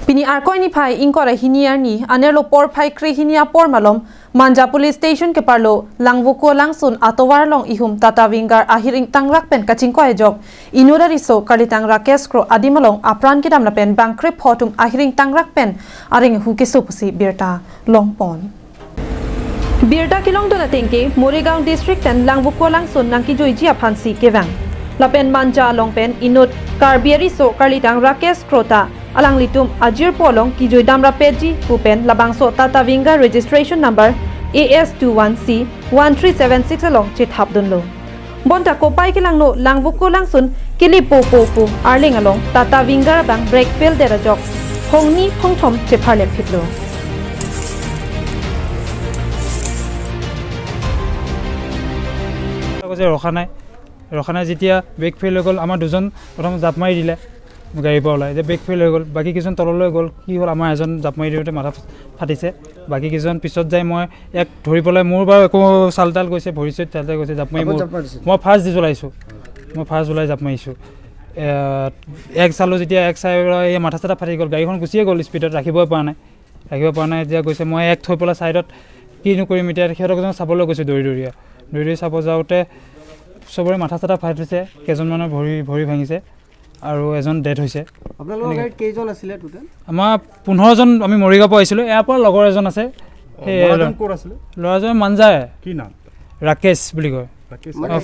Pini arkoi ni phai ingkora hiniar ni anerlo por phai kri hinia por malom Manja Police Station ke parlo Langvoku langsun atovar long Ehum Wingar ahir ingtangrak pen kachingkoi ajok enut ariso kalitangrak keskro adimalong apran kedam la pen bangkrip photum ahir ingtangrak pen aring hukesu pusi birta longpon birta kilong dona tengke Moregaon district and Langvoku langsun nangki joiji aphansi kevang lapen manja long pen enut karbiariso kalitangrak keskrota alang litum ajir polong kijoy damra peji pupen labangso Wingar registration number AS21C 1376 along chit habdunlo bonta kopai kilang no Langvoku langsun kili po arling along Wingar bang break fail dera jok hongni phongthom chepharle phitlo ৰখানাই যেতিয়া brake fail হৈ গ'ল আমাৰ দুজন প্ৰথম জাপ মাৰি দিলে গাড়ীৰ পৰা ওলাই যে ব্ৰেক ফেইল হৈ গ'ল বাকী কেইজন তললৈ গ'ল কি হ'ল আমাৰ এজন জাপ মাৰি দিওঁতে মাথা ফাটিছে বাকী কেইজন পিছত যাই মই এক ধৰি পেলাই মোৰ বাৰু একো চালতাল গৈছে ভৰি চৰিত চালতাল গৈছে জাপ মাৰি মই ফাৰ্ষ্ট দি জ্বলাইছোঁ মই ফাৰ্ষ্ট জ্বলাই জাপ মাৰিছোঁ এক চালোঁ যেতিয়া এক চাই এই মাথা চাথা ফাটি গ'ল গাড়ীখন গুচিয়ে গ'ল স্পীডত ৰাখিবই পৰা নাই এতিয়া গৈছে মই এক থৈ পেলাই ছাইডত কিনো কৰিম এতিয়া সিহঁতক চাবলৈ গৈছোঁ দৌৰি চাব যাওঁতে সবৰে মাথা চাথা ফাটিছে কেইজনমানৰ ভৰি ভাঙিছে আৰু এজন ডেথ হৈছে আপোনালোকৰ গাড়ীত কেইজন আছিল টোটেল আমাৰ 15 জন আমি মৰিগাঁও পৰা আহিছিলোঁ ইয়াৰ পৰা লগৰ এজন আছে সেই ক'ৰ আছিল ল'ৰাজন মানজায় কি নাম ৰাকেশ বুলি কয়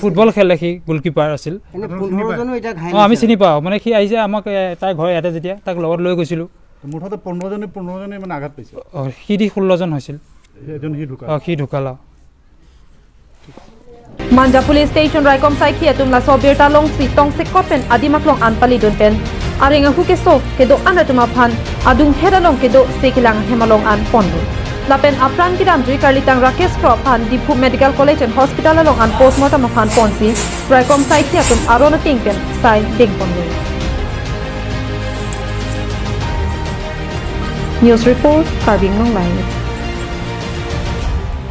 ফুটবল খেলে সি গোলকিপাৰ আছিল 15 জনো এটা ঘাই আমি চিনি পাওঁ মানে সি আহিছে আমাক তাৰ ঘৰ ইয়াতে যেতিয়া তাক লগত লৈ গৈছিলোঁ মুঠতে 15 জনে মানে আঘাত পাইছে সি দি 16 জন হৈছিল এজন সি ঢুকালা Manja Police Station Raikom Saiki atumla sobirta long si tong sekopen adimaklong anpali dunpen aringa hukeso kedo anatuma phan adung heralong kedo sekilang hemalong an pondu lapen apran kidam dri karlitang Rakesh Crop phan Dipu Medical College and Hospital along an postmortem phan ponsi Raikom Saiki atum arona tingpen sai ding pondu News report Karbing Long Line